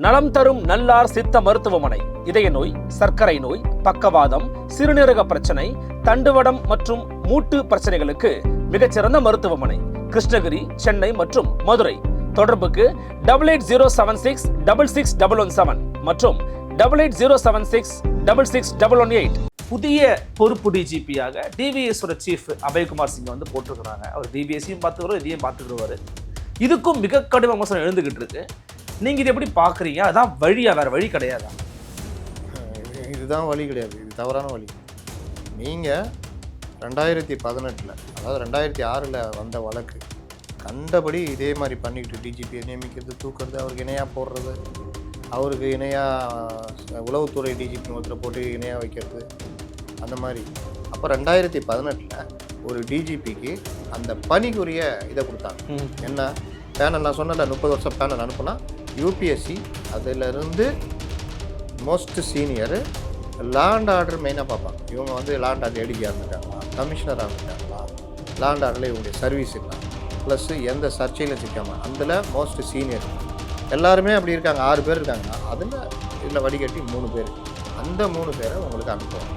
நலம் தரும் நல்லார் சித்த மருத்துவமனை இதய நோய், சர்க்கரை நோய், பக்கவாதம், சிறுநீரக பிரச்சனை, தண்டுவடம் மற்றும் மூட்டு பிரச்சனைகளுக்கு மிகச்சிறந்த மருத்துவமனை கிருஷ்ணகிரி, சென்னை மற்றும் மதுரை. தொடர்புக்கு 8807666117 மற்றும் 8807666118. புதிய பொறுப்பு டிஜிபியாக டிவிஎஸோட சீஃப் அபய்குமார் சிங் வந்து போட்டிருக்கிறாங்க. அவர் டிவிஎஸையும் பார்த்துக்கிறோம், இதையும் பார்த்துக்கிறவாரு. இதுக்கும் மிக கடும் விமர்சனம் எழுந்துகிட்டு இருக்கு. நீங்க இதை எப்படி பாக்குறீங்க? அதான் வழியா, வேற வழி கிடையாதா? இதுதான் வழி கிடையாது, இது தவறான வழி. நீங்கள் 2018 அதாவது 2006 வந்த வழக்கு கண்டபடி இதே மாதிரி பண்ணிக்கிட்டு டிஜிபியை நியமிக்கிறது, தூக்குறது, அவருக்கு இணையாக போடுறது, அவருக்கு இணையாக உளவுத்துறை டிஜிபி ஒருத்தரை போட்டு இணையாக வைக்கிறது, அந்த மாதிரி. அப்போ 2018 ஒரு டிஜிபிக்கு அந்த பணிக்குரிய இதை கொடுத்தாங்க. என்ன பேனல் நான் சொன்னல, 30 வருஷம் பேனல் அனுப்புனா யூபிஎஸ்சி அதிலிருந்து மோஸ்ட் சீனியரு லேண்ட் ஆர்டர் மெயினாக பார்ப்பாங்க. இவங்க வந்து லேண்ட் ஆர்டர் எடிக்காக இருந்துட்டாங்களா, கமிஷனராக இருந்துட்டாங்களா, லேண்ட் ஆர்டரில் இவங்களுடைய சர்வீஸ் இல்லை, ப்ளஸ் எந்த சர்ச்சையிலும் சிக்காமல் அதில் மோஸ்ட் சீனியர் எல்லாருமே அப்படி இருக்காங்க. 6 பேர் இருக்காங்கன்னா அதில் இதில் வடிகட்டி 3 பேர், அந்த 3 பேரை உங்களுக்கு அனுப்புவாங்க.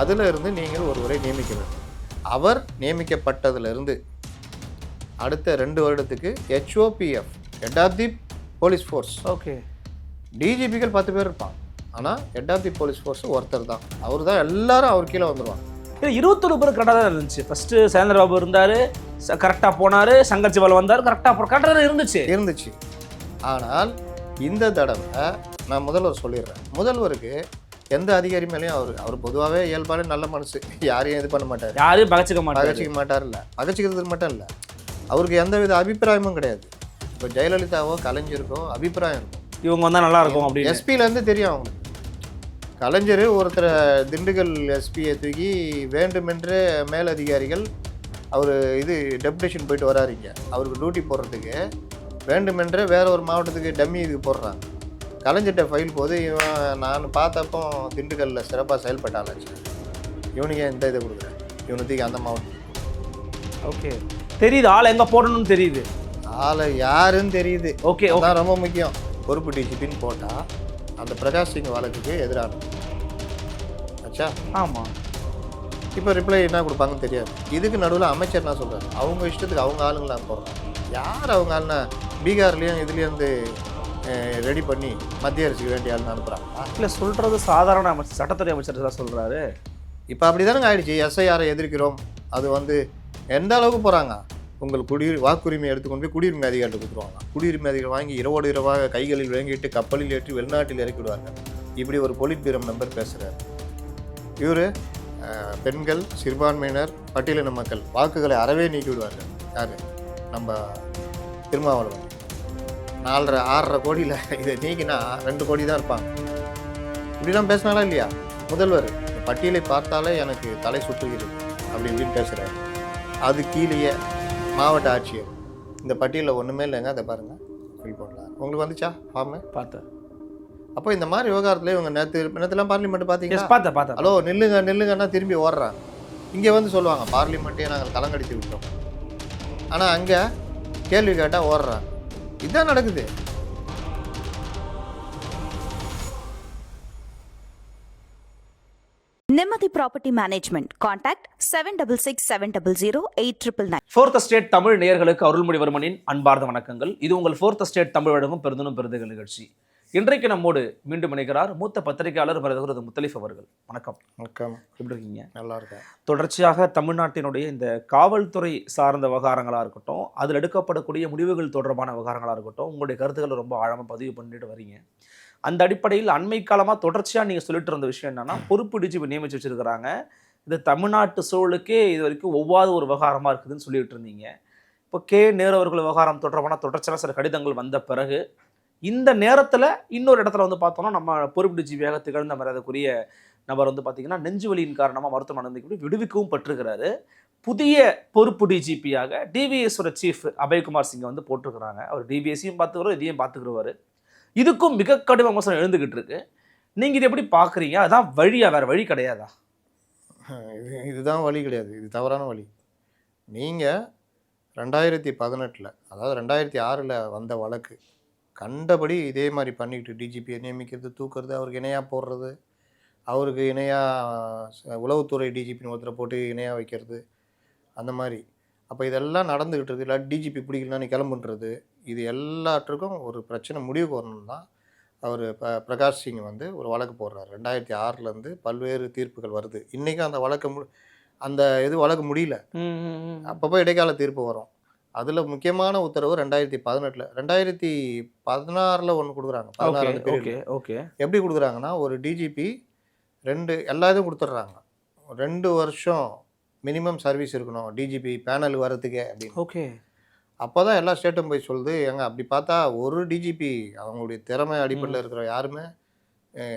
அதில் இருந்து நீங்கள் ஒருவரை நியமிக்க வேண்டும். அவர் நியமிக்கப்பட்டதிலிருந்து அடுத்த 2 வருடத்துக்கு HOPF head of the police force. Okay, டிஜிபிகள் 10 பேர் இருப்பாங்க, ஆனால் head of the police force ஒருத்தர் தான். அவர் தான் எல்லாரும் அவர் கீழே வந்துடுவாங்க. 21 பேர் கரெக்டாக தான் இருந்துச்சு. ஃபர்ஸ்ட் சேந்திர பாபு இருந்தார், கரெக்டாக போனார். சங்கர் சிவால் வந்தார், கரெக்டாக இருந்துச்சு. ஆனால் இந்த தடவை நான் முதல்வர் சொல்லிடுறேன், முதல்வருக்கு எந்த அதிகாரி மேலேயும் அவர் பொதுவாகவே இயல்பான நல்ல மனசு, யாரையும் இது பண்ண மாட்டார், யாரையும் பகச்சிக்க மாட்டார். இல்லை, பகச்சிக்கிறது மட்டும் இல்லை, அவருக்கு எந்த வித அபிப்பிராயமும் கிடையாது. இப்போ ஜெயலலிதாவோ கலைஞருக்கோ அபிப்பிராயம் இருக்கும், இவங்க வந்தால் நல்லா இருக்கும் அப்படின்னு. எஸ்பிலேருந்து தெரியும் அவங்களுக்கு. கலைஞர் ஒருத்தர் திண்டுக்கல் எஸ்பியை தூக்கி வேண்டுமென்று மேலதிகாரிகள் அவர் இது டெபுடேஷன் போயிட்டு வராருங்க, அவருக்கு டியூட்டி போடுறதுக்கு வேண்டுமென்றே வேற ஒரு மாவட்டத்துக்கு டம்மி இதுக்கு போடுறாங்க. கலைஞர்கிட்ட ஃபைல் போது இவன் நான் பார்த்தப்போ திண்டுக்கல்லில் சிறப்பாக செயல்பட்டாலாச்சு, இவனுக்கு எந்த இதை கொடுக்குறேன், இவனுக்கு அந்த மாவட்டம். ஓகே, தெரியுது ஆளை எங்கே போடணும்னு தெரியுது, ஆளை யாருன்னு தெரியுது. ஓகே, அதான் ரொம்ப முக்கியம். பொறுப்பு டிஜிபின்னு போட்டால் அந்த பிரகாஷ் சிங் வழக்குக்கு எதிரான ஆச்சா. ஆமாம், இப்போ ரிப்ளை என்ன கொடுப்பாங்கன்னு தெரியாது. இதுக்கு நடுவில் அமைச்சர் என்ன சொல்கிறார், அவங்க இஷ்டத்துக்கு அவங்க ஆளுங்களா போடுறாங்க. யார் அவங்க ஆளுனா பீகார்லேயும் இதுலேருந்து ரெடி பண்ணி மத்திய அரசுக்கு வேண்டிய ஆளுன்னு அனுப்புகிறாங்க. இல்லை, சொல்கிறது சாதாரண அமைச்சர், சட்டத்துறை அமைச்சர் தான் சொல்கிறாரு. இப்போ அப்படி தானே ஆயிடுச்சு. எஸ்ஐஆரை எதிர்க்கிறோம், அது வந்து எந்த அளவுக்கு போகிறாங்க, உங்கள் வாக்குரிமை எடுத்துக்கொண்டு போய் குடியுரிமை அதிகாரிகள் கொடுத்துருவாங்க. குடியுரிமை அதிகாரி வாங்கி இரவோடு இரவாக கைகளில் வாங்கிட்டு கப்பலில் ஏற்றி வெளிநாட்டில் இறக்கிவிடுவாங்க. இப்படி ஒரு பொலிட் பீரம் மெம்பர் பேசுகிறார். இவர் பெண்கள், சிறுபான்மையினர், பட்டியலின மக்கள் வாக்குகளை அறவே நீக்கி விடுவார்கள். யார்? நம்ம திருமாவளவன். 4.5 கோடியில் இதை நீக்கினா 2 கோடி தான் இருப்பாங்க. இப்படிலாம் பேசினாலா இல்லையா முதல்வர்? பட்டியலை பார்த்தாலே எனக்கு தலை சுற்றுகிறது அப்படி இப்படின்னு பேசுகிறார். அது கீழேயே மாவட்ட ஆட்சியர் இந்த பட்டியலில் ஒன்றுமே இல்லைங்க, அதை பாருங்கள், ஃபில் பண்ணலாம். உங்களுக்கு வந்துச்சா ஃபார்மு? பார்த்தேன். அப்போ இந்த மாதிரி விவகாரத்தில் இவங்க நேற்றுலாம் பார்லிமெண்ட் பார்த்தீங்கன்னா பார்த்தேன். ஹலோ நில்லுங்கன்னா திரும்பி ஓடுறாங்க. இங்கே வந்து சொல்லுவாங்க பார்லிமெண்ட்டே நாங்கள் கலங்கடித்து விட்டோம், ஆனால் அங்கே கேள்வி கேட்டால் ஓடுறாங்க. இதுதான் நடக்குது. நிம்மதி property management. Contact 7667008999. Fourth state Tamil நேயர்களுக்கு அருள்மொழிவர்மனின் அன்பார்ந்த வணக்கங்கள். இது உங்கள் ஃபோர்த் ஸ்டேட் தமிழ் வழங்கும் பெருந்தனும் பெருந்துகள் நிகழ்ச்சி. இன்றைக்கு நம்மோடு மீண்டும் இணைகிறார் மூத்த பத்திரிகையாளர் மருதகுரு முத்தலிஃப் அவர்கள். வணக்கம். வணக்கம். எப்படி இருக்கீங்க? நல்லா இருக்கேன். தொடர்ச்சியாக தமிழ்நாட்டினுடைய இந்த காவல்துறை சார்ந்த விவகாரங்களாக இருக்கட்டும், அதில் எடுக்கப்படக்கூடிய முடிவுகள் தொடர்பான விவகாரங்களாக இருக்கட்டும், உங்களுடைய கருத்துக்களை ரொம்ப ஆழமாக பதிவு பண்ணிட்டு வரீங்க. அந்த அடிப்படையில் அண்மை காலமாக தொடர்ச்சியாக நீங்கள் சொல்லிட்டு இருந்த விஷயம் என்னென்னா, பொறுப்பு டிஜிபி நியமித்து வச்சுருக்கிறாங்க. இது தமிழ்நாட்டு சூழலுக்கே இது வரைக்கும் ஒவ்வாத ஒரு விவகாரமாக இருக்குதுன்னு சொல்லிட்டு இருந்தீங்க. இப்போ நேரு அவர்கள் விவகாரம் தொடர்பான தொடர்ச்சியான சில கடிதங்கள் வந்த பிறகு இந்த நேரத்தில் இன்னொரு இடத்துல வந்து பார்த்தோம்னா, நம்ம பொறுப்பு டிஜிபியாக திகழ்ந்த மரியாதைக்குரிய நபர் வந்து பார்த்திங்கன்னா நெஞ்சுவலியின் காரணமாக மருத்துவமனை வந்து விடுவிக்கவும் பட்டிருக்கிறாரு. புதிய பொறுப்பு டிஜிபியாக டிவிஎஸோட சீஃப் அபய்குமார் சிங்கை வந்து போட்டிருக்கிறாங்க. அவர் டிவிஎஸையும் பார்த்துக்கிறோம், இதையும் பார்த்துக்கிறவாரு. இதுக்கும் மிக கடும் விமர்சனம் எழுந்துகிட்டு இருக்கு. நீங்கள் இதை எப்படி பார்க்குறீங்க? அதான் வழியா, வேற வழி கிடையாதா? இதுதான் வழி கிடையாது, இது தவறான வழி. நீங்கள் 2018 அதாவது 2006 வந்த வழக்கு கண்டபடி இதே மாதிரி பண்ணிக்கிட்டு டிஜிபியை நியமிக்கிறது, தூக்குறது, அவருக்கு இணையாக போடுறது, அவருக்கு இணையாக உளவுத்துறை டிஜிபின்னு ஒருத்தரை போட்டு இணையாக வைக்கிறது, அந்த மாதிரி. அப்போ இதெல்லாம் நடந்துக்கிட்டு இருக்குது. இல்லை டிஜிபி பிடிக்கலன்னா நீ கிளம்புன்றது, இது எல்லாற்றுக்கும் ஒரு பிரச்சனை முடிவுக்கு வரணும் தான் அவர் பிரகாஷ் சிங் வந்து ஒரு வழக்கு போடுறாரு. 2006 பல்வேறு தீர்ப்புகள் வருது. இன்றைக்கும் அந்த வழக்கு முடியல. அப்பப்போ இடைக்கால தீர்ப்பு வரும். அதில் முக்கியமான உத்தரவு 2018 2016 ஒன்று கொடுக்குறாங்க. 16 எப்படி கொடுக்குறாங்கன்னா, ஒரு டிஜிபி எல்லா இதுவும் கொடுத்துட்றாங்க. 2 வருஷம் மினிமம் சர்வீஸ் இருக்கணும் டிஜிபி பேனல் வரதுக்கே அப்படின்னு. அப்போ தான் எல்லா ஸ்டேட்டும் போய் சொல்லுது, ஏங்க அப்படி பார்த்தா ஒரு டிஜிபி அவங்களுடைய திறமை அடிப்படையில் இருக்கிற யாருமே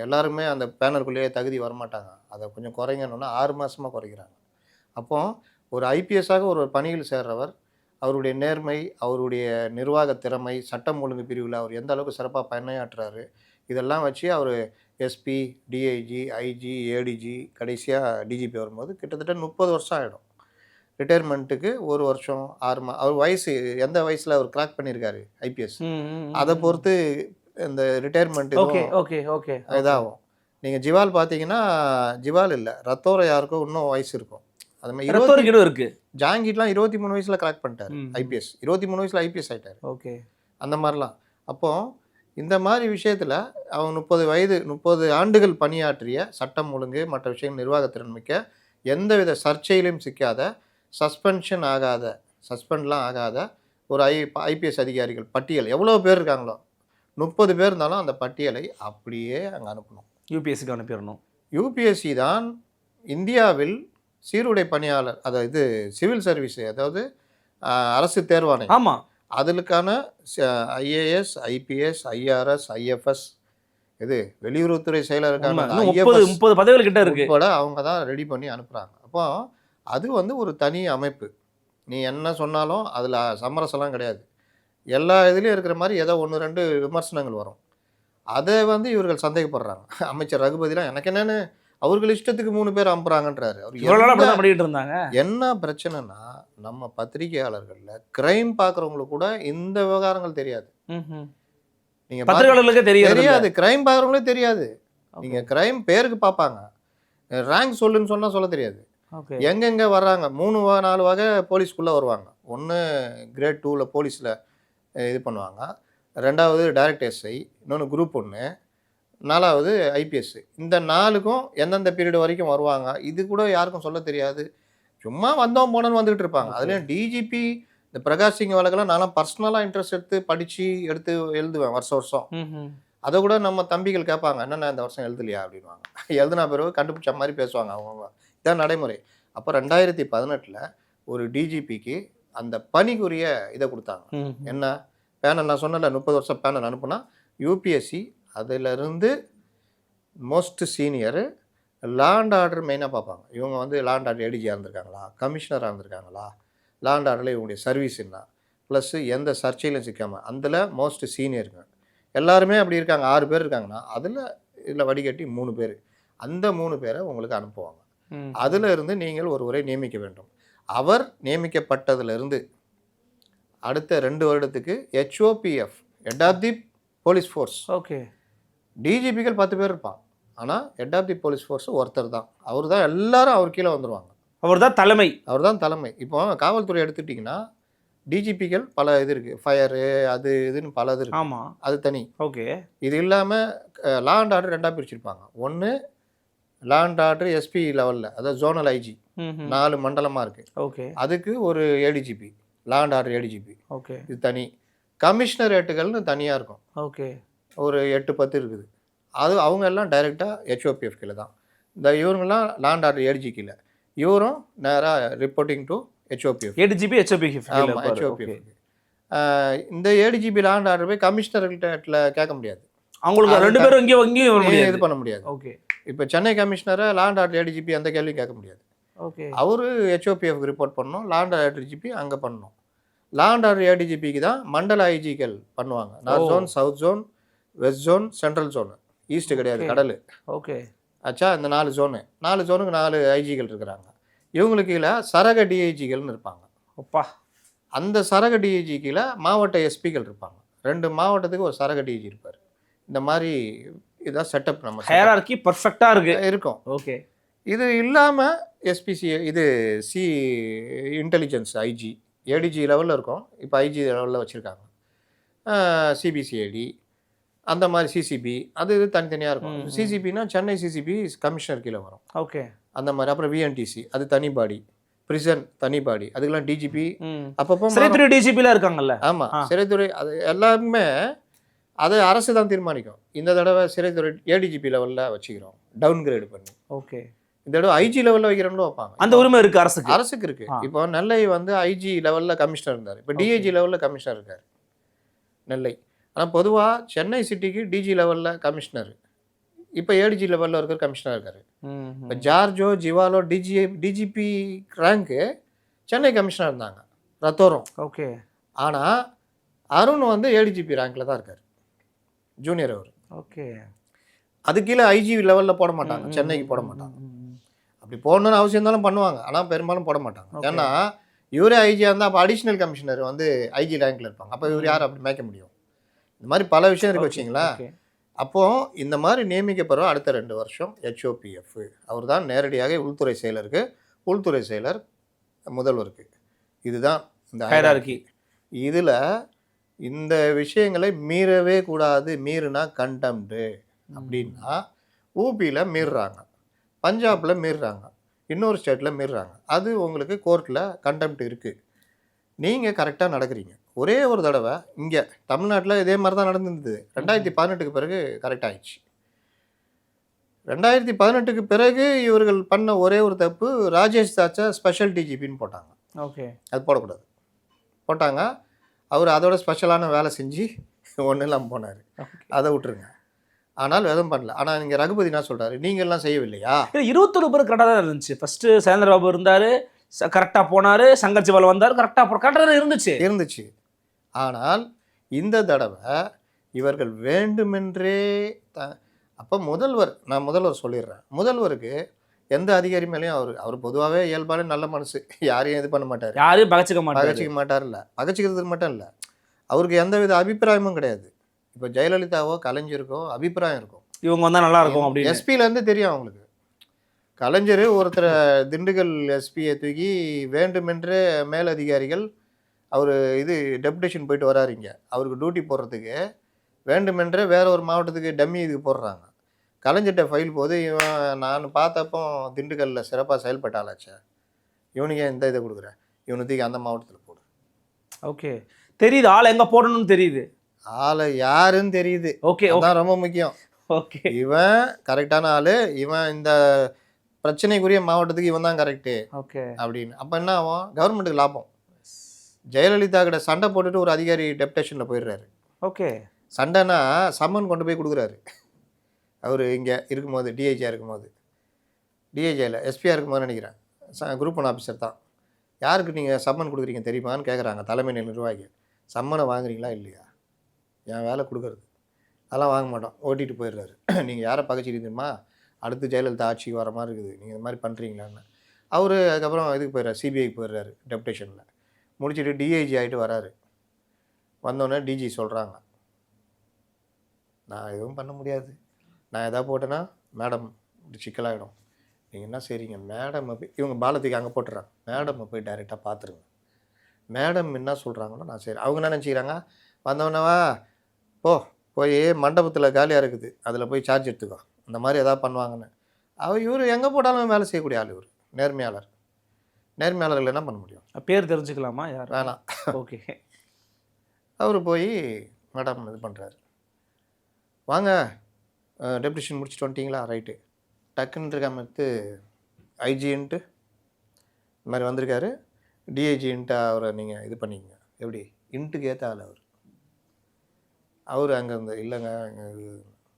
எல்லாருமே அந்த பேனலுக்குள்ளேயே தகுதி வரமாட்டாங்க, அதை கொஞ்சம் குறைங்கன்னு 6 மாதமாக குறைக்கிறாங்க. அப்போ ஒரு ஐபிஎஸ்ஸாக ஒரு பணியில் சேர்றவர், அவருடைய நேர்மை, அவருடைய நிர்வாக திறமை, சட்டம் ஒழுங்கு பிரிவில் அவர் எந்த அளவுக்கு சிறப்பாக பணியாற்றுறாரு, இதெல்லாம் வச்சு அவர் எஸ்பி, டிஐஜி, ஐஜி, ஏடிஜி, கடைசியாக டிஜிபி வரும்போது கிட்டத்தட்ட 30 வருஷம் ஆகிடும். ரிட்டையர்மெண்ட்டுக்கு 1 வருஷம் 6 அவர் வயசு எந்த வயசில் அவர் கிராக் பண்ணியிருக்காரு ஐபிஎஸ், அதை பொறுத்து இந்த ரிட்டையர்மெண்ட் இதாகும். நீங்கள் ஜிவால் பார்த்தீங்கன்னா, ஜிவால் இல்லை ரத்தோரை யாருக்கோ இன்னும் வயசு இருக்கும். அது மாதிரி 20 இருக்கு. ஜாங்கிட்லாம் 23 வயசில் கிராக் பண்ணிட்டார் ஐபிஎஸ், 23 வயசில் ஐபிஎஸ் ஆகிட்டார். அந்த மாதிரிலாம். அப்போது இந்த மாதிரி விஷயத்தில் அவங்க 30 ஆண்டுகள் பணியாற்றிய சட்டம் ஒழுங்கு மற்ற விஷயங்கள் நிர்வாகத்திறன் மிக்க, எந்தவித சர்ச்சையிலும் சிக்காத, சஸ்பெண்ட்லாம் ஆகாத ஒரு ஐபிஎஸ் அதிகாரிகள் பட்டியல் எவ்வளோ பேர் இருக்காங்களோ, 30 பேர் இருந்தாலும் அந்த பட்டியலை அப்படியே அங்கே அனுப்பணும், யூபிஎஸ்சிக்கு அனுப்பிடணும். யூபிஎஸ்சி தான் இந்தியாவில் சீருடை பணியாளர், அதாவது சிவில் சர்வீஸ், அதாவது அரசு தேர்வாணை. ஆமாம், அதுக்கான ஐஏஎஸ், ஐபிஎஸ், ஐஆர்எஸ், ஐஎஃப்எஸ், இது வெளியுறவுத்துறை செயலருக்கான 30 பதவிகள் கிட்ட இருக்கு உட்பட அவங்க தான் ரெடி பண்ணி அனுப்புகிறாங்க. அப்போ அது வந்து ஒரு தனி அமைப்பு. நீ என்ன சொன்னாலும் அதில் சமரசம்லாம் கிடையாது. எல்லா இதுலேயும் இருக்கிற மாதிரி ஏதோ 1-2 விமர்சனங்கள் வரும். அதை வந்து இவர்கள் சந்தேகப்படுறாங்க. அமைச்சர் ரகுபதிலாம் எனக்கு என்னென்னு அவர்கள் இஷ்டத்துக்கு 3 பேர் அனுப்புகிறாங்கன்றாரு. அவர் என்ன பிரச்சனைனா, நம்ம பத்திரிகையாளர்களில் கிரைம் பார்க்குறவங்களுக்கு கூட இந்த விவகாரங்கள் தெரியாது. நீங்கள் பத்திரிகையாளர்களுக்கு தெரியாது, கிரைம் பார்க்குறவங்களே தெரியாது. நீங்கள் கிரைம் பேருக்கு பார்ப்பாங்க, ரேங்க் சொல்லுன்னு சொன்னால் சொல்ல தெரியாது. எங்கெங்கே வர்றாங்க, 3-4 வகை போலீஸ்குள்ளே வருவாங்க. ஒன்று கிரேட் 2ல் போலீஸில் இது பண்ணுவாங்க, 2வது டைரக்ட் எஸ்ஐ, இன்னொன்று குரூப் 1, 4வது ஐபிஎஸ். இந்த 4க்கும் எந்தெந்த பீரியட் வரைக்கும் வருவாங்க, இது கூட யாருக்கும் சொல்ல தெரியாது. சும்மா வந்தோம் போனோன்னு வந்துக்கிட்டு இருப்பாங்க. அதுலேயும் டிஜிபி இந்த பிரகாஷ் சிங் வழக்கெல்லாம் நான்லாம் பர்சனலாக இன்ட்ரெஸ்ட் எடுத்து எழுதுவேன் வருஷம். அதை கூட நம்ம தம்பிகள் கேட்பாங்க, என்னென்ன இந்த வருஷம் எழுதலையா அப்படின்வாங்க. எழுதுனா பிறகு கண்டுபிடிச்ச மாதிரி பேசுவாங்க அவங்க. இதான் நடைமுறை. அப்போ 2018 ஒரு டிஜிபிக்கு அந்த பணிக்குரிய இதை கொடுத்தாங்க. என்ன பேனல், நான் சொன்னல 30 வருஷம் பேனல் அனுப்புனா, யூபிஎஸ்சி அதிலிருந்து most senior law and order மெயினாக பார்ப்பாங்க. இவங்க வந்து லா அண்ட் ஆர்டர் ஏடிஜியாக இருந்திருக்காங்களா, கமிஷனராக இருந்திருக்காங்களா, லா அண்ட் ஆர்டரில் இவங்களுடைய சர்வீஸ் என்ன, ப்ளஸ் எந்த சர்ச்சையிலும் சிக்காமல், அதில் மோஸ்ட் சீனியருங்க எல்லாருமே அப்படி இருக்காங்க. 6 பேர் இருக்காங்கன்னா இதில் வடிகட்டி 3 பேர், அந்த 3 பேரை உங்களுக்கு அனுப்புவாங்க. அதில் இருந்து நீங்கள் ஒருவரை நியமிக்க வேண்டும். அவர் நியமிக்கப்பட்டதிலிருந்து அடுத்த 2 வருடத்துக்கு HOPF, head of the police force. டிஜிபிகள் 10 பேர் இருப்பான், ஆனால் head of the police force ஒருத்தர் தான். அவர் தான் எல்லாரும் அவர் கீழே வந்துடுவாங்க. அவர் தான் தலைமை. இப்போ காவல்துறை எடுத்துட்டிங்கன்னா டிஜிபிகள் பல இது இருக்குது, ஃபயரு அது இதுன்னு பல இது இருக்குது. ஆமாம், அது தனி. இது இல்லாமல் லா அண்ட் ஆர்டர் 2ஆக பிரிச்சிருப்பாங்க. ஒன்று லா அண்ட் ஆர்டர் எஸ்பி லெவலில், அதாவது ஜோனல் ஐஜி 4 மண்டலமாக இருக்குது. அதுக்கு ஒரு ADGP, law and order ADGP, இது தனி. கமிஷனரேட்டுகள்னு தனியாக இருக்கும், ஒரு 8-10 இருக்குது. அவங்க எல்லாம் டைரெக்டாக HOPF கீழே தான். இந்த இவங்கெல்லாம் லா அண்ட் ஆர்டர் ஏடிஜி கீழே, இவரும் நேராக ரிப்போர்ட்டிங் டு HOPF. ஆமாம், HOPF. இந்த ஏடிஜிபி லா அண்ட் ஆர்டர் போய் கமிஷனர்கிட்ட கேட்க முடியாது, அவங்களுக்கு 2 பேரும் இங்கேயும் இது பண்ண முடியாது. இப்போ சென்னை கமிஷனரை லா அண்ட் ஆர்டர் ஏடிஜிபி அந்த கேள்வி கேட்க முடியாது. அவரு HOPFக்கு ரிப்போர்ட் பண்ணணும், லா அண்ட் ஆர்டர் டிஜிபி அங்கே பண்ணணும். லா அண்ட் ஆர்டர் ஏடிஜிபிக்கு தான் மண்டல ஐஜிகள் பண்ணுவாங்க. North zone, south zone, west zone, central zone, east கிடையாது, கடல். ஆச்சா, இந்த 4 ஜோனு, 4 ஜோனுக்கு 4 ஐஜிகள் இருக்கிறாங்க. இவங்களுக்கு கீழே சரக டிஐஜிகள்னு இருப்பாங்க. அந்த சரக டிஐஜி கீழே மாவட்ட எஸ்பிகள் இருப்பாங்க. 2 மாவட்டத்துக்கு ஒரு சரக டிஜி இருப்பார். இந்த மாதிரி இதான் செட்டப் நம்ம ஹையரார்கி பர்ஃபெக்ட்டா இருக்கு. இருக்கும். ஓகே. இது இல்லாமல் எஸ்பிசி இது சி இன்டெலிஜென்ஸ் ஐஜி ஏடிஜி லெவலில் இருக்கும். இப்போ ஐஜி லெவலில் வச்சுருக்காங்க. சிபிசிஐடி அந்த மாதிரி சிசிபி அது இது தனித்தனியாக இருக்கும். சிசிபினா சென்னை சிசிபி கமிஷனர் கீழே வரும். ஓகே. அந்த மாதிரி அப்புறம் விஎன்டிசி அது தனி பாடி, பிரிசன் தனி பாடி, அதுக்கெல்லாம் டிஜிபி அப்பப்போ சிறைத்துறை டிஜிபிலாம் இருக்காங்கல்ல. ஆமாம் சிறைத்துறை அது எல்லாருமே அதை அரசு தான் தீர்மானிக்கும். இந்த தடவை சிறைத்துறை ஏடிஜிபி லெவலில் வச்சுக்கிறோம் டவுன் கிரேடு பண்ணி. ஓகே. இந்த தடவை ஐஜி லெவலில் வைக்கிறோம்னு வைப்பாங்க. அந்த உரிமை இருக்கு அரசுக்கு. அரசுக்கு இருக்கு. இப்போ நெல்லை வந்து ஐஜி லெவலில் கமிஷனர் இருந்தார். இப்போ டிஐஜி லெவலில் கமிஷனர் இருக்கார் நெல்லை. ஆனால் பொதுவாக சென்னை சிட்டிக்கு டிஜி லெவலில் கமிஷனர், இப்போ ஏடிஜி லெவலில் இருக்கிற கமிஷனர் இருக்கார். இப்போ ஜார்ஜோ ஜிவாலோ டிஜிபி ரேங்க்கு சென்னை கமிஷனர் இருந்தாங்க ரத்தோரம். ஓகே. ஆனால் அருண் வந்து ஏடிஜிபி ரேங்க்கில் தான் இருக்கார், ஜூனியர் அவர். ஓகே. அது கீழே ஐஜி லெவலில் போட மாட்டாங்க, சென்னைக்கு போட மாட்டாங்க. அப்படி போடணும்னு அவசியம் இருந்தாலும் பண்ணுவாங்க, ஆனால் பெரும்பாலும் போட மாட்டாங்க. ஏன்னா இவரே ஐஜியாக இருந்தால் அப்போ அடிஷ்னல் கமிஷனர் வந்து ஐஜி ரேங்க்கில் இருப்பாங்க. அப்போ இவர் யார் அப்படி மேய்க்க முடியும்? இந்த மாதிரி பல விஷயம் இருக்கு வச்சிங்களா. அப்போது இந்த மாதிரி நியமிக்கப்படுற அடுத்த 2 வருஷம் ஹெச்ஓபிஎஃப் அவர் தான் நேரடியாக உள்துறை செயலருக்கு, உள்துறை செயலர் முதல்வருக்கு. இதுதான் இந்த ஹையரார்கி. இதில் இந்த விஷயங்களை மீறவே கூடாது. மீறினா கண்டம்டு அப்படின்னா ஊபியில் மீறுறாங்க, பஞ்சாபில் மீறுறாங்க, இன்னொரு ஸ்டேட்டில் மீறுறாங்க. அது உங்களுக்கு கோர்ட்டில் கண்டெம்ட் இருக்குது. நீங்கள் கரெக்டாக நடக்கிறீங்க. ஒரே ஒரு தடவை இங்கே தமிழ்நாட்டில் இதே மாதிரி தான் நடந்துருந்தது. 2018க்கு பிறகு கரெக்ட் ஆயிடுச்சு. 2018க்கு பிறகு இவர்கள் பண்ண ஒரே ஒரு தப்பு, ராஜேஷ் தாச்சா ஸ்பெஷல் டிஜிபின்னு போட்டாங்க. ஓகே. அது போடக்கூடாது. போட்டாங்க. அவர் அதோட ஸ்பெஷலான வேலை செஞ்சு ஒன்றும் இல்லாமல் போனார். அதை விட்டுருங்க. ஆனால் எதுவும் பண்ணல. ஆனால் நீங்கள் ரகுபதி என்ன சொல்கிறாரு, நீங்கள்லாம் செய்யவில்லையா? 21 பேர் கரெக்டாக தான் இருந்துச்சு. ஃபஸ்ட்டு சேந்திரபாபு இருந்தார், கரெக்டாக போனார். சங்கர் சிவால் வந்தார், கரெக்டாக இருந்துச்சு. ஆனால் இந்த தடவை இவர்கள் வேண்டுமென்றே அப்போ நான் முதல்வர் சொல்லிடுறேன். முதல்வருக்கு எந்த அதிகாரி மேலேயும் அவர் பொதுவாகவே இயல்பான நல்ல மனசு, யாரையும் இது பண்ண மாட்டார், யாரையும் பகச்சிக்க மாட்டார். இல்லை பகச்சிக்கிறதுக்கு மட்டும் இல்லை, அவருக்கு எந்த வித அபிப்பிராயமும் கிடையாது. இப்போ ஜெயலலிதாவோ கலைஞருக்கோ அபிப்பிராயம் இருக்கும், இவங்க வந்தால் நல்லா இருக்கும் அப்படின்னு. எஸ்பியிலேருந்து தெரியும் அவங்களுக்கு. கலைஞர் ஒருத்தர் திண்டுக்கல் எஸ்பியை தூக்கி வேண்டுமென்றே மேலதிகாரிகள் அவர் டெபுடேஷன் போயிட்டு வராருங்க, அவருக்கு டியூட்டி போடுறதுக்கு வேண்டுமென்றே வேற ஒரு மாவட்டத்துக்கு டம்மி இதுக்கு போடுறாங்க. கலைஞர்கிட்ட ஃபைல் போது இவன் நான் பார்த்தப்போ திண்டுக்கல்லில் சிறப்பாக செயல்பட்ட ஆளாச்சே, இவனுக்கு இந்த இதை கொடுக்குறேன், இவனுக்கு அந்த மாவட்டத்தில் போடு. ஓகே. தெரியுது ஆள் எங்கே போடணும்னு தெரியுது, ஆளை யாருன்னு தெரியுது. ஓகே, அதான் ரொம்ப முக்கியம். ஓகே. இவன் கரெக்டான ஆள், இவன் இந்த பிரச்சனைக்குரிய மாவட்டத்துக்கு இவன் தான் கரெக்டு. ஓகே. அப்படின்னு அப்போ என்ன ஆகும், கவர்மெண்ட்டுக்கு லாபம். ஜெயலலிதா கிட்ட சண்டை போட்டுட்டு ஒரு அதிகாரி டெப்டேஷனில் போயிடுறாரு. ஓகே. சண்டைனா சம்மன் கொண்டு போய் கொடுக்குறாரு. அவர் இங்கே இருக்கும்போது டிஐஜியாக இருக்கும்போது, டிஐஜியில் எஸ்பியாக இருக்கும்போது நினைக்கிறேன், குரூப் 1 ஆஃபீஸர் தான். யாருக்கு நீங்கள் சம்மன் கொடுக்குறீங்க தெரியுமான்னு கேட்குறாங்க தலைமை நிர்வாகி. சம்மனை வாங்குறீங்களா இல்லையா? என் வேலை கொடுக்குறது, அதெல்லாம் வாங்க மாட்டோம், ஓட்டிகிட்டு போயிடுறாரு. நீங்கள் யாரை பகச்சிருக்கீங்கம்மா, அடுத்து ஜெயலலிதா ஆட்சிக்கு வர மாதிரி இருக்குது, நீங்கள் இந்த மாதிரி பண்ணுறீங்களான்னு. அவர் அதுக்கப்புறம் இதுக்கு போயிடுறாரு, சிபிஐக்கு போயிடுறாரு டெப்டேஷனில். முடிச்சுட்டு டிஐஜி ஆகிட்டு வராரு. வந்தோடனே டிஜி சொல்கிறாங்க, நான் எதுவும் பண்ண முடியாது, நான் எதாவது போட்டேன்னா மேடம் இப்படி சிக்கலாகிடும், நீங்கள் என்ன செய்கிறீங்க, மேடம் போய் இவங்க பாலத்துக்கு அங்கே போட்டுறாங்க, மேடம்மை போய் டைரெக்டாக பார்த்துருங்க, மேடம் என்ன சொல்கிறாங்களோ நான் சரி. அவங்க என்ன நினச்சிக்கிறாங்க, வந்தவனவா போய் மண்டபத்தில் காலியாக இருக்குது அதில் போய் சார்ஜ் எடுத்துக்கோ, அந்த மாதிரி எதாவது பண்ணுவாங்கன்னு. இவர் எங்கே போட்டாலும் வேலை செய்யக்கூடிய ஆள், இவர் நேர்மையாளர்கள் என்ன பண்ண முடியும்? பேர் தெரிஞ்சுக்கலாமா? யார் வேணாம். ஓகே. அவர் போய் மேடம் இது பண்ணுறாரு, வாங்க டெப்டிஷன் முடிச்சுட்டு வந்துட்டிங்களா, ரைட்டு, டக்குன்னு இருக்காம எடுத்து ஐஜின்ட்டு இந்த மாதிரி வந்திருக்காரு, டிஐஜின்ட்டு அவரை நீங்கள் இது பண்ணிக்கங்க. எப்படி இன்ட்டுக்கு ஏற்ற ஆள் அவர் அங்கே இருந்து இல்லைங்க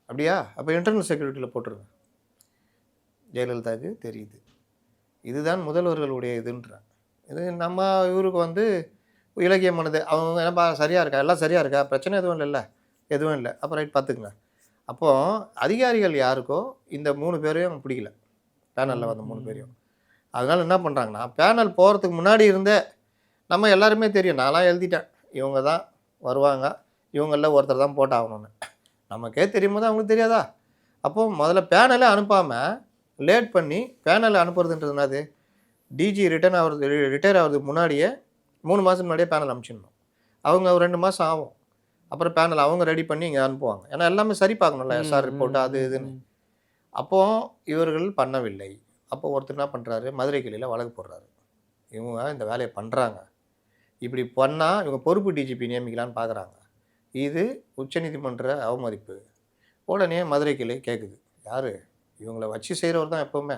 அப்படியா, அப்போ இன்டர்னல் செக்யூரிட்டியில் போட்டுருங்க. ஜெயலலிதாவுக்கு தெரியுது இதுதான் முதல்வர்களுடைய இதுன்றான். இது நம்ம இவருக்கு வந்து இலக்கியமானது, அவங்க என்னப்பா சரியாக இருக்கா, எல்லாம் சரியாக இருக்கா, பிரச்சனை எதுவும் இல்லைல்ல, எதுவும் இல்லை, அப்போ ரைட் பார்த்துக்குங்க. அப்போது அதிகாரிகள் யாருக்கோ இந்த 3 பேரையும் பிடிக்கல, பேனலில் வந்த 3 பேரையும். அதனால் என்ன பண்ணுறாங்கன்னா, பேனல் போகிறதுக்கு முன்னாடி இருந்தே நம்ம எல்லாருமே தெரியும், நான்லாம் எழுதிட்டேன், இவங்க தான் வருவாங்க, இவங்களில் ஒருத்தர் தான் போட்டாகணும்னு. நமக்கே தெரியும் போது அவங்களுக்கு தெரியாதா? அப்போது முதல்ல பேனலே அனுப்பாமல் லேட் பண்ணி பேனல் அனுப்புறதுன்றது என்னது? டிஜி ரிட்டையர் ஆகிறதுக்கு முன்னாடியே 3 மாதத்துக்கு முன்னாடியே பேனல் அனுப்பிச்சிடணும். அவங்க ஒரு 2 மாதம் ஆகும். அப்புறம் பேனல் அவங்க ரெடி பண்ணி இங்கே அனுப்புவாங்க. ஏன்னா எல்லாமே சரி பார்க்கணும்ல, எஸ்ஆர் ரிப்போர்ட்டு அது இதுன்னு. அப்போது இவர்கள் பண்ணவில்லை. அப்போ ஒருத்தர் என்ன பண்ணுறாரு, மதுரை கிளையில் வழக்கு போடுறாரு. இவங்க இந்த வேலையை பண்ணுறாங்க, இப்படி பண்ணால் இவங்க பொறுப்பு டிஜிபி நியமிக்கலான்னு பார்க்குறாங்க. இது உச்சநீதிமன்ற அவமதிப்பு. உடனே மதுரை கிளை கேட்குது, யார் இவங்கள வச்சு செய்கிறவர் தான் எப்போவுமே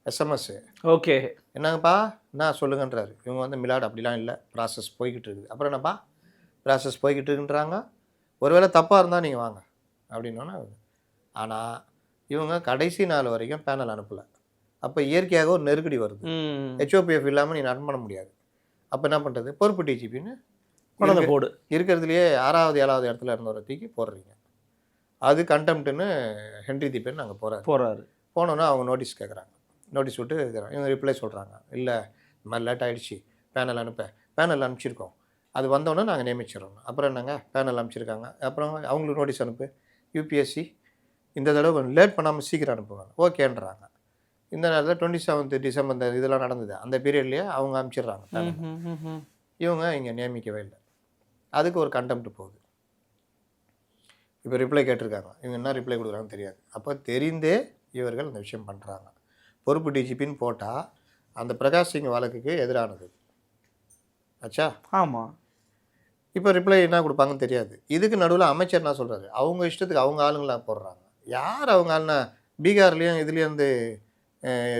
எஸ்எம்எஸ்ஸு. ஓகே, என்னங்கப்பா என்ன சொல்லுங்கன்றாரு. இவங்க வந்து மிலாட் அப்படிலாம் இல்லை, ப்ராசஸ் போய்கிட்டு இருக்குது. அப்புறம் என்னப்பா ப்ராசஸ் போய்கிட்டு இருக்குன்றாங்க, ஒருவேளை தப்பாக இருந்தால் நீங்கள் வாங்க அப்படின்னோன்னா. ஆனால் இவங்க கடைசி நாள் வரைக்கும் பேனல் அனுப்பலை. அப்போ இயற்கையாக ஒரு நெருக்கடி வருது. ஹெச்ஓபிஎஃப் இல்லாமல் நீ ரன் பண்ண முடியாது. அப்போ என்ன பண்ணுறது, பொறுப்பு டிஜிபின்னு போடு இருக்கிறதுலையே 6வது 7வது இடத்துல இருந்தவரை தூக்கி போடுறீங்க. அது கண்டெம்ட்டுன்னு ஹென்ரி தீபன் அங்கே போகிறாரு. போனோன்னா அவங்க நோட்டீஸ் கேட்குறாங்க. நோட்டீஸ் விட்டு இவங்க ரிப்ளை சொல்கிறாங்க, இல்லை இந்த மாதிரி லேட் ஆகிடுச்சு, பேனல் பேனல் அனுப்பிச்சிருக்கோம், அது வந்தோன்னே நாங்கள் நியமிச்சிடறோம். அப்புறம் என்னங்க பேனல் அனுப்பிச்சிருக்காங்க, அப்புறம் அவங்களுக்கு நோட்டீஸ் அனுப்பு, யூபிஎஸ்சி இந்த தடவை கொஞ்சம் லேட் பண்ணாமல் சீக்கிரம் அனுப்புவாங்க, ஓகேன்றாங்க. இந்த நேரத்தில் 27 டிசம்பர் இந்த இதெல்லாம் நடந்தது, அந்த பீரியட்லேயே அவங்க அனுப்பிச்சிடுறாங்க. இவங்க இங்கே நியமிக்கவே இல்லை. அதுக்கு ஒரு கண்டெம்ட் போகுது. இப்போ ரிப்ளை கேட்டிருக்காங்க, இவங்க என்ன ரிப்ளை கொடுக்குறாங்கன்னு தெரியாது. அப்போ தெரிந்தே இவர்கள் இந்த விஷயம் பண்ணுறாங்க. பொறுப்பு டிஜிபின்னு போட்டால் அந்த பிரகாஷ் சிங் வழக்குக்கு எதிரானது ஆச்சா. ஆமாம். இப்போ ரிப்ளை என்ன கொடுப்பாங்கன்னு தெரியாது. இதுக்கு நடுவில் அமைச்சர் என்ன சொல்கிறாரு, அவங்க இஷ்டத்துக்கு அவங்க ஆளுங்களாக போடுறாங்க. யார் அவங்க ஆளுனா பீகார்லேயும் இதுலேருந்து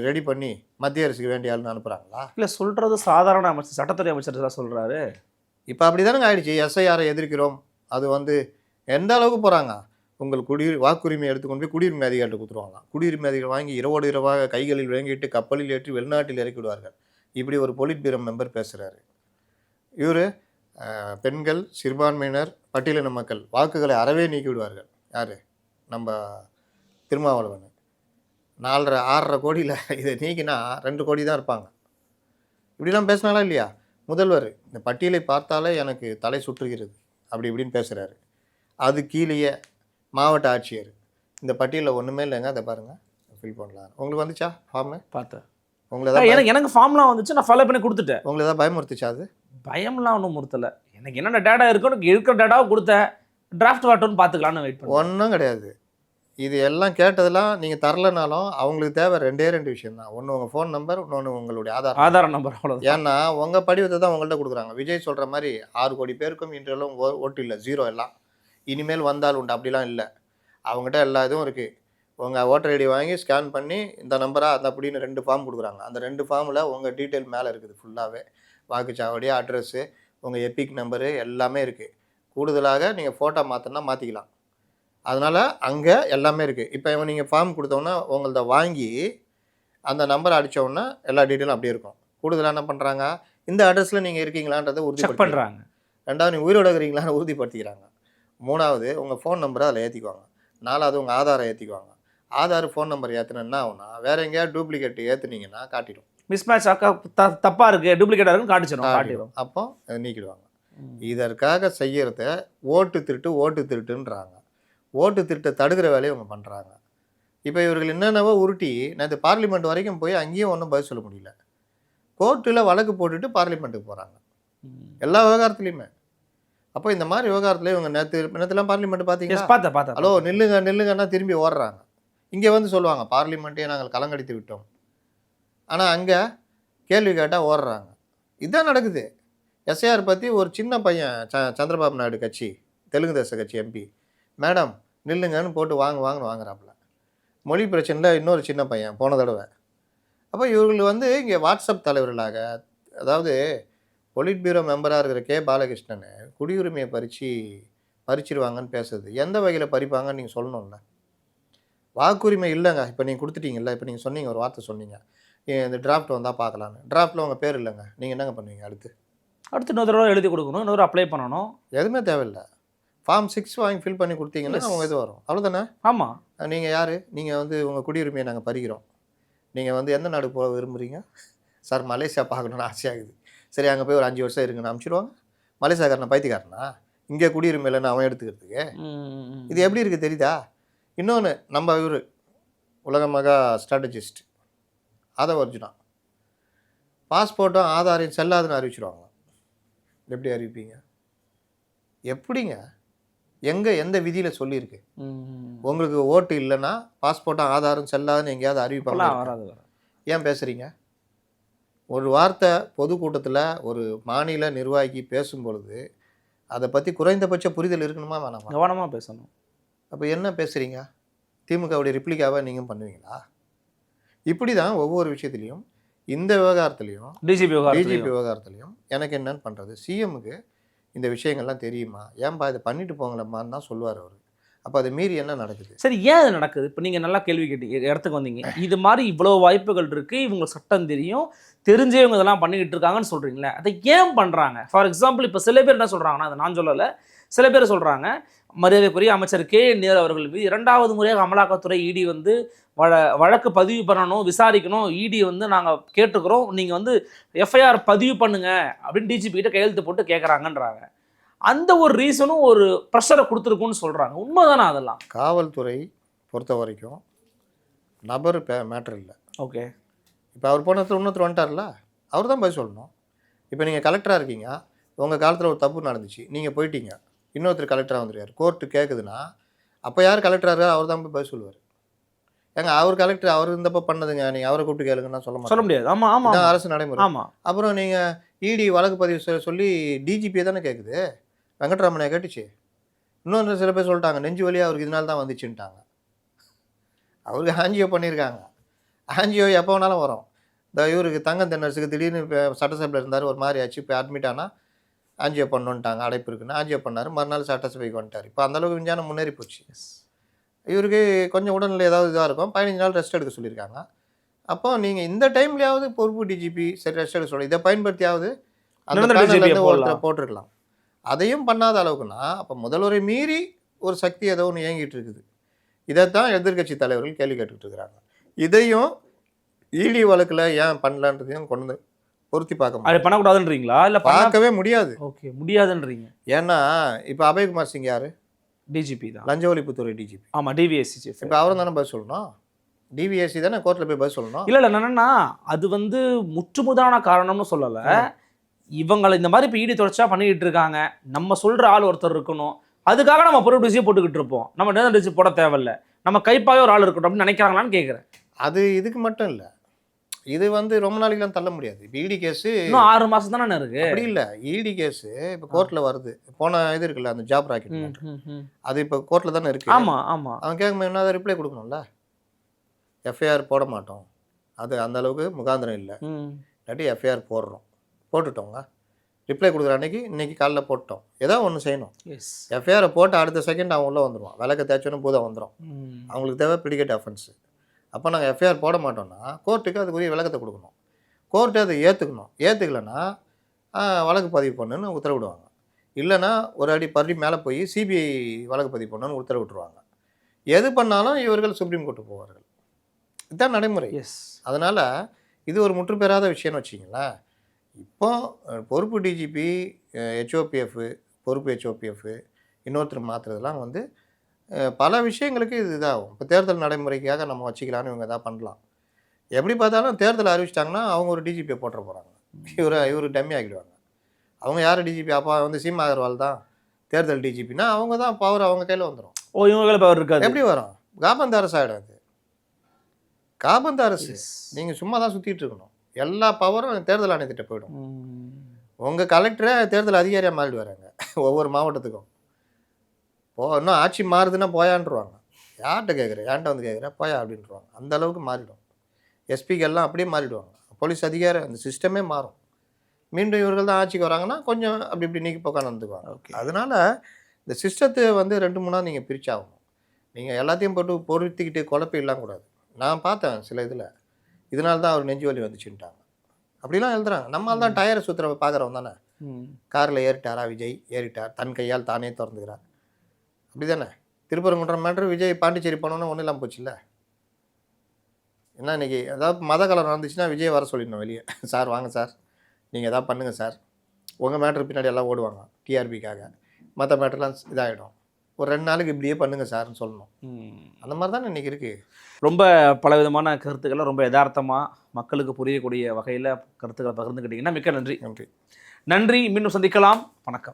ரெடி பண்ணி மத்திய அரசுக்கு வேண்டிய ஆளுன்னு அனுப்புகிறாங்களா? இல்லை, சொல்கிறது சாதாரண அமைச்சர், சட்டத்துறை அமைச்சர் தான் சொல்கிறாரு. இப்போ அப்படி தானே ஆயிடுச்சு. எஸ்ஐஆரை எதிர்க்கிறோம், அது வந்து எந்த அளவுக்கு போகிறாங்க, உங்கள் வாக்குரிமை எடுத்துக்கொண்டு போய் குடியுரிமை அதிகாரிகிட்ட கொடுத்துருவாங்களாம். குடியுரிமை அதிகாரி வாங்கி இரவோடு இரவாக கைகளில் வாங்கிட்டு கப்பலில் ஏற்றி வெளிநாட்டில் இறக்கி விடுவார்கள். இப்படி ஒரு பொலிட் பியூரோ மெம்பர் பேசுகிறாரு. இவர் பெண்கள், சிறுபான்மையினர், பட்டியலின மக்கள் வாக்குகளை அறவே நீக்கி விடுவார்கள். யார், நம்ம திருமாவளவன். 6.5 கோடியில் இதை நீக்கினா 2 கோடி தான் இருப்பாங்க. இப்படிலாம் பேசினாலா இல்லையா? முதல்வர் இந்த பட்டியலை பார்த்தாலே எனக்கு தலை சுற்றுகிறது அப்படி இப்படின்னு பேசுகிறாரு. அது கீழேயே மாவட்ட ஆட்சியர், இந்த பட்டியலில் ஒன்றுமே இல்லைங்க, அதை பாருங்கள் ஃபில் பண்ணலாம். உங்களுக்கு வந்துச்சா ஃபார்மு? பார்த்தேன். உங்களை தான் எனக்கு ஃபார்ம்லாம் வந்துச்சு, நான் ஃபாலோ பண்ணி கொடுத்துட்டேன். உங்களை தான் பயமுறுத்துச்சா? அது பயம்லாம் ஒன்றும் முறுத்தலை. எனக்கு என்னென்ன டேட்டா இருக்குன்னு இருக்கிற டேட்டாவை கொடுத்தேன், டிராஃப்ட் வாட்டர்னு பார்த்துக்கலான்னு வெயிட் பண்ணேன். ஒன்றும் கிடையாது. இது எல்லாம் கேட்டதெல்லாம் நீங்கள் தரலனாலும் அவங்களுக்கு தேவை 2 விஷயம் தான். ஒன்று உங்கள் ஃபோன் நம்பர், இன்னொன்று உங்களுடைய ஆதார் நம்பர். அவ்வளோ. ஏன்னா உங்கள் படிவத்தை தான் உங்கள்கிட்ட கொடுக்குறாங்க. விஜய் சொல்கிற மாதிரி 6 கோடி பேருக்கும் இன்றெல்லாம் ஓட்டு இல்லை, 0 எல்லாம். இனிமேல் வந்தால் உண்டு, அப்படிலாம் இல்லை. அவங்ககிட்ட எல்லா இதுவும் இருக்குது. உங்கள் ஓட்டர் ஐடி வாங்கி ஸ்கேன் பண்ணி இந்த நம்பரா அந்த அப்படின்னு 2 ஃபார்ம் கொடுக்குறாங்க. அந்த 2 ஃபார்மில் உங்கள் டீட்டெயில் மேலே இருக்குது ஃபுல்லாகவே. வாக்குச்சாவடி, அட்ரஸ்ஸு, உங்கள் எபிக் நம்பரு எல்லாமே இருக்குது. கூடுதலாக நீங்கள் ஃபோட்டோ மாற்றினா மாற்றிக்கலாம். அதனால் அங்கே எல்லாமே இருக்குது. இப்போ நீங்கள் ஃபார்ம் கொடுத்தோன்னா உங்கள்த வாங்கி அந்த நம்பரை அடித்தோன்னா எல்லா டீட்டெயிலும் அப்படியே இருக்கும். கூடுதலாக என்ன பண்ணுறாங்க, இந்த அட்ரஸில் நீங்கள் இருக்கீங்களான்றதை உறுதி பண்ணுறாங்க. 2வது நீங்கள் உயிரோட இருக்கிறீங்களான்னு உறுதிப்படுத்திக்கிறாங்க. 3வது உங்கள் ஃபோன் நம்பரை அதில் ஏற்றிக்குவாங்க. 4வது உங்கள் ஆதாரை ஏற்றிக்குவாங்க. ஆதார் ஃபோன் நம்பர் ஏற்றினா ஆகுனா வேறு எங்கேயாவது டூப்ளிகேட் ஏற்றுனீங்கன்னா காட்டிடும். மிஸ்மேட்ச் தப்பாக இருக்குது, டூப்ளிகேட்டாக இருக்குன்னு காட்டிடும். அப்போ அதை நீக்கிடுவாங்க. இதற்காக செய்கிறத ஓட்டு திருட்டுன்றாங்க. ஓட்டு திருட்டை தடுக்கிற வேலையை இவங்க பண்ணுறாங்க. இப்போ இவர்கள் என்னென்னவோ உருட்டி நேற்று பார்லிமெண்ட் வரைக்கும் போய் அங்கேயும் ஒன்றும் பதில் சொல்ல முடியல. கோர்ட்டில் வழக்கு போட்டுட்டு பார்லிமெண்ட்டுக்கு போகிறாங்க எல்லா விவகாரத்துலையுமே. அப்போ இந்த மாதிரி விவகாரத்தில் இவங்க நேற்றுலாம் பார்லிமெண்ட் பார்த்தீங்கன்னா ஹலோ நில்லுங்கன்னா திரும்பி ஓடுறாங்க. இங்கே வந்து சொல்லுவாங்க பார்லிமெண்ட்டே நாங்கள் கலங்கடித்து விட்டோம். ஆனால் அங்கே கேள்வி கேட்டால் ஓடுறாங்க. இதுதான் நடக்குது. எஸ்ஐஆர் பற்றி ஒரு சின்ன பையன் சந்திரபாபு நாயுடு கட்சி, தெலுங்கு தேச கட்சி எம்பி, மேடம் நில்லுங்கன்னு போட்டு வாங்கன்னு வாங்குறாப்புல. மொழி பிரச்சனையில் இன்னொரு சின்ன பையன் போன தடவை. அப்போ இவர்கள் வந்து இங்கே வாட்ஸ்அப் தலைவர்களாக, அதாவது பொலிட் பியூரோ மெம்பராக இருக்கிற கே பாலகிருஷ்ணன் குடியுரிமையை பறிச்சிருவாங்கன்னு பேசுறது எந்த வகையில் பறிப்பாங்கன்னு நீங்கள் சொல்லணும்ல. வாக்குரிமை இல்லைங்க, இப்போ நீங்கள் கொடுத்துட்டீங்கல்ல, இப்போ நீங்கள் சொன்னீங்க, ஒரு வார்த்தை சொன்னீங்க, இந்த டிராஃப்ட் வந்தால் பார்க்கலான்னு. டிராஃப்ட்டில் உங்கள் பேர் இல்லைங்க, நீங்கள் என்னங்க பண்ணுவீங்க? அடுத்து இன்னொரு தடவை எழுதி கொடுக்கணும், இன்னொரு அப்ளை பண்ணணும், எதுவுமே தேவையில்லை. ஃபார்ம் 6 வாங்கி ஃபில் பண்ணி கொடுத்தீங்கன்னா அவங்க இது வரும், அவ்வளோதானே? ஆமாம். நீங்கள் யார்? நீங்கள் வந்து உங்கள் குடியுரிமையை நாங்கள் பறிக்கிறோம், நீங்கள் வந்து எந்த நாடு போக விரும்புகிறீங்க? சார் மலேசியா பார்க்கணுன்னு ஆசையாகுது. சரி அங்கே போய் ஒரு 5 வருஷம் இருக்குன்னு அனுப்பிச்சிடுவாங்க. மலேசியாக்காரனை பைத்தியக்காரனா? இங்கே குடியுரிமை இல்லைன்னு அவன் எடுத்துக்கிறதுக்கு. இது எப்படி இருக்குது தெரியுதா? இன்னொன்று, நம்ம இவர் உலக மகா ஸ்ட்ராட்டஜிஸ்ட் அதை வச்சுனா பாஸ்போர்ட்டும் ஆதாரையும் செல்லாதுன்னு அறிவிச்சிருவாங்க. எப்படி அறிவிப்பீங்க? எப்படிங்க? எந்த விதியில் சொல்லியிருக்கு? உங்களுக்கு ஓட்டு இல்லைன்னா பாஸ்போர்ட்டும் ஆதாரம் செல்லாதுன்னு எங்கேயாவது அறிவிப்பாங்க? ஏன் பேசுகிறீங்க? ஒரு வார்த்தை பொதுக்கூட்டத்தில் ஒரு மாநில நிர்வாகி பேசும்பொழுது அதை பற்றி குறைந்தபட்ச புரிதல் இருக்கணுமா வேணாமா? கவனமாக பேசணும். அப்போ என்ன பேசுகிறீங்க? திமுகவுடைய ரிப்ளிகாவை நீங்கள் பண்ணுவீங்களா? இப்படி தான் ஒவ்வொரு விஷயத்துலையும், இந்த விவகாரத்துலையும், டிஜிபி விவகாரத்துலையும் எனக்கு என்னன்னு பண்ணுறது? சிஎம்முக்கு இந்த விஷயங்கள்லாம் தெரியுமா? ஏன்பா இதை பண்ணிட்டு போங்களம்மான்னு தான் சொல்லுவார் அவர். அப்போ அதை மீறி என்ன நடக்குது? சரி, ஏன் அது நடக்குது? இப்போ நீங்கள் நல்லா கேள்வி கேட்டீங்க, இடத்துக்கு வந்தீங்க. இது மாதிரி இவ்வளோ வாய்ப்புகள் இருக்குது, இவங்க சட்டம் தெரியும், தெரிஞ்சே இவங்க இதெல்லாம் பண்ணிக்கிட்டு இருக்காங்கன்னு சொல்கிறீங்களே, அதை ஏன் பண்ணுறாங்க? ஃபார் எக்ஸாம்பிள் இப்போ சில பேர் என்ன சொல்கிறாங்கன்னா, அதை நான் சொல்லலை, சில பேர் சொல்கிறாங்க, மரியாதைக்குரிய அமைச்சர் கே நேரு அவர்கள் மீது 2வது முறையாக அமலாக்கத்துறை இடி வந்து வழக்கு பதிவு பண்ணணும், விசாரிக்கணும், இடி வந்து நாங்கள் கேட்டுக்கிறோம், நீங்கள் வந்து எஃப்ஐஆர் பதிவு பண்ணுங்க அப்படின்னு டிஜிபி கிட்ட கையெழுத்து போட்டு கேட்குறாங்கன்றாங்க. அந்த ஒரு ரீசனும் ஒரு ப்ரெஷரை கொடுத்துருக்குன்னு சொல்கிறாங்க. உண்மைதானே அதெல்லாம்? காவல்துறை பொறுத்த வரைக்கும் நபர் மேட்டர் இல்லை. ஓகே, இப்போ அவர் போன இன்னொருத்தர் வந்துட்டார்ல, அவர் தான் பதில் சொல்லணும். இப்போ நீங்கள் கலெக்டராக இருக்கீங்க, உங்கள் காலத்தில் ஒரு தப்பு நடந்துச்சு, நீங்கள் போயிட்டீங்க, இன்னொருத்தர் கலெக்டராக வந்துருக்கார், கோர்ட்டு கேட்குதுன்னா அப்போ யார் கலெக்டராக இருக்கார்? அவர் தான் போய் பதில் சொல்லுவார். ஏங்க அவர் கலெக்டர் அவர் இருந்தப்போ பண்ணதுங்க, நீங்கள் அவரை கூப்பிட்டு கேளுங்கன்னா சொல்ல முடியாது. ஆமாம் ஆமாம், அரசு நடைமுறை. ஆமாம். அப்புறம் நீங்கள் இடி வழக்கு பதிவு சொல்லி டிஜிபியை தானே கேட்குது, வெங்கட்ராமனை கேட்டுச்சு. இன்னொன்று சில பேர் சொல்லிட்டாங்க, நெஞ்சு வலியாக அவருக்கு இதனால தான் வந்துச்சுன்ட்டாங்க. அவருக்கு ஆஞ்சியோ பண்ணியிருக்காங்க. ஆஞ்சியோ எப்போ வேணாலும் வரும். இந்த இவருக்கு தங்கம் தென்னரசுக்கு திடீர்னு இப்போ சட்டசபையில் இருந்தார், ஒரு மாதிரி ஆச்சு, இப்போ அட்மிட் ஆனால் ஆஞ்சியோ பண்ணணுன்ட்டாங்க, அடைப்பு இருக்குன்னு ஆஞ்சியோ பண்ணார், மறுநாள் சட்டசபைக்கு வந்துட்டார். இப்போ அந்தளவுக்கு விஞ்ஞானம் முன்னேறி போச்சு. இவருக்கு கொஞ்சம் உடல்நிலை ஏதாவது இதாக இருக்கும், 15 நாள் ரெஸ்ட் எடுக்க சொல்லியிருக்காங்க. அப்போ நீங்கள் இந்த டைம்லையாவது பொறுப்பு டிஜிபி சரி ரெஸ்ட் எடுக்க சொல்லி இதை பயன்படுத்தியாவது அந்த ஒருத்தரை போட்டிருக்கலாம். அதையும் பண்ணாத அளவுக்குன்னா அப்போ முதல்வரை மீறி ஒரு சக்தி ஏதோ ஒன்று இயங்கிட்டு இருக்குது. இதைத்தான் எதிர்கட்சி தலைவர்கள் கேள்வி கேட்டுக்கிட்டு இருக்கிறாங்க. இதையும் இடி வழக்கில் ஏன் பண்ணலன்றதையும் கொண்டு பொருத்தி பார்க்க முடியும். பண்ணக்கூடாதுன்றீங்களா? இல்லை பார்க்கவே முடியாது. ஓகே, முடியாதுன்றீங்க. ஏன்னா இப்போ அபய்குமார் சிங் யார்? டிஜிபி தான், லஞ்ச ஒழிப்புத்துறை டிஜிபி. ஆமாம், டிவிஎஸ்சி சீஃப். இப்போ அவரும் தானே பதில் சொல்லணும். டிவிஎஸ்சி தானே கோர்ட்டில் போய் பதில் சொல்லணும். இல்லை என்னன்னா அது வந்து முற்றுமுதான காரணம்னு சொல்லலை. இவங்களை இந்த மாதிரி இப்போ ஈடி தொடர்ச்சியாக பண்ணிக்கிட்டு இருக்காங்க, நம்ம சொல்கிற ஆள் ஒருத்தர் இருக்கணும், அதுக்காக நம்ம பொறுப்பு டிசியை போட்டுக்கிட்டு இருப்போம், நம்ம நேரம் டிசி போட தேவையில்லை, நம்ம கைப்பாவே ஒரு ஆள் இருக்கட்டும் அப்படின்னு நினைக்கிறாங்களான்னு கேட்குறேன். அது இதுக்கு மட்டும் இல்லை, இது வந்து ரொம்ப நாளைக்கெல்லாம் தள்ள முடியாது. இப்போ இடி கேஸு இன்னும் 6 மாதம் தானே இருக்குது. அப்படி இல்லை, இடி கேஸு இப்போ கோர்ட்டில் வருது. போன இது இருக்குல்ல அந்த ஜாப் ராக்கெட், அது இப்போ கோர்ட்டில் தானே இருக்குது. ஆமாம் ஆமாம், அவன் கேட்கும்போது என்ன ரிப்ளை கொடுக்கணும்ல. எஃப்ஐஆர் போட மாட்டோம், அது அந்த அளவுக்கு முகாந்திரம் இல்லை, இல்லாட்டி எஃப்ஐஆர் போட்டுட்டோங்க, ரிப்ளை கொடுக்குற அன்னைக்கு இன்னைக்கு காலைல போட்டோம், ஏதோ ஒன்று செய்யணும். எஃப்ஐஆரை போட்டு அடுத்த செகண்ட் அவன் உள்ளே வந்துடுவான், விளக்க தேய்ச்சோன்னு பூதம் வந்துடும். அவங்களுக்கு தேவை பிடிக்கட் அஃபென்ஸு. அப்போ நாங்கள் எஃப்ஐஆர் போட மாட்டோம்னா கோர்ட்டுக்கு அதுக்குரிய விளக்கத்தை கொடுக்கணும், கோர்ட்டு அதை ஏற்றுக்கலைன்னா வழக்கு பதிவு பண்ணுன்னு உத்தரவிடுவாங்க. இல்லைன்னா ஒரு அடி மேலே போய் சிபிஐ வழக்கு பதிவு பண்ணுன்னு உத்தரவிட்டுருவாங்க. எது பண்ணாலும் இவர்கள் சுப்ரீம் கோர்ட்டு போவார்கள். இதுதான் நடைமுறை. அதனால் இது ஒரு முற்று பெறாத விஷயம்னு வச்சிங்களேன். இப்போ பொறுப்பு டிஜிபி, ஹெச்ஓபிஎஃப், பொறுப்பு ஹெச்ஓபிஎஃப் இன்னொருத்தர் மாற்றுறதுலாம் வந்து பல விஷயங்களுக்கு இது இதாகும். இப்போ தேர்தல் நடைமுறைக்காக நம்ம வச்சுக்கலான்னு இவங்க எதாவது பண்ணலாம். எப்படி பார்த்தாலும் தேர்தல் அறிவிச்சிட்டாங்கன்னா அவங்க ஒரு டிஜிபியை போட்டுற போகிறாங்க, இவர் டம்மி ஆகிடுவாங்க. அவங்க யார் டிஜிபி? அப்போ வந்து சீமா அகர்வால் தான் தேர்தல் டிஜிபின்னா அவங்க தான் பவர் அவங்க கையில் வந்துடும். இவங்க கையில் பவர் இருக்காது. எப்படி வரும்? காபந்து அரசு ஆகிடும். அது காபந்து அரசு. நீங்கள் சும்மா தான் சுற்றிட்டு இருக்கணும், எல்லா பவரும் தேர்தல் ஆணையத்திட்ட போயிடும். உங்கள் கலெக்டரை தேர்தல் அதிகாரியாக மாறிடுவாங்க ஒவ்வொரு மாவட்டத்துக்கும். இன்னும் ஆட்சி மாறுதுன்னா போயான்ருவாங்க. யார்கிட்ட கேட்குற? ஏன்ட்ட வந்து கேட்குற போயா அப்படின்ட்டுருவாங்க. அந்த அளவுக்கு மாறிடும். எஸ்பிக்கு எல்லாம் அப்படியே மாறிடுவாங்க. போலீஸ் அதிகாரி அந்த சிஸ்டமே மாறும். மீண்டும் இவர்கள் தான் ஆட்சிக்கு வராங்கன்னா கொஞ்சம் அப்படி இப்படி நீக்கி போக்கான வந்துக்குவாங்க. அதனால் இந்த சிஸ்டத்தை வந்து 2-3 நாள் நீங்கள் பிரிச்சாகணும். நீங்கள் எல்லாத்தையும் போட்டு பொருத்திக்கிட்டு குழப்பிடலாம் கூடாது. நான் பார்த்தேன் சில இதில், இதனால தான் அவர் நெஞ்சு வலி வந்துச்சுன்ட்டாங்க, அப்படிலாம் எழுதுறாங்க. நம்மளால் தான் டயரை சுற்றுற பார்க்குறவங்க தானே. காரில் ஏறிட்டாரா விஜய்? ஏறிட்டார், தன் கையால் தானே திறந்துக்கிறார், அப்படி தானே. திருப்பரங்குன்றம் மேட்ரு விஜய் பாண்டிச்சேரி போனோன்னு ஒன்றும் இல்லாமல் போச்சுல்ல. என்ன இன்றைக்கி ஏதாவது மத கலர் நடந்துச்சுன்னா விஜய் வர சொல்லிடணும் வெளியே. சார் வாங்க சார், நீங்கள் எதாவது பண்ணுங்கள் சார். உங்கள் மேட்ரு பின்னாடி எல்லாம் ஓடுவாங்க டிஆர்பிக்காக. மற்ற மேட்டர்லாம் இதாகிடும். ஒரு 2 நாளுக்கு இப்படியே பண்ணுங்கள் சார்ன்னு சொல்லணும். அந்த மாதிரி தானே இன்றைக்கி இருக்குது. ரொம்ப பலவிதமான கருத்துக்களை ரொம்ப யதார்த்தமாக மக்களுக்கு புரியக்கூடிய வகையில் கருத்துக்களை பகிர்ந்துக்கிட்டீங்கன்னா மிக்க நன்றி. நன்றி. நன்றி. மீண்டும் சந்திக்கலாம். வணக்கம்.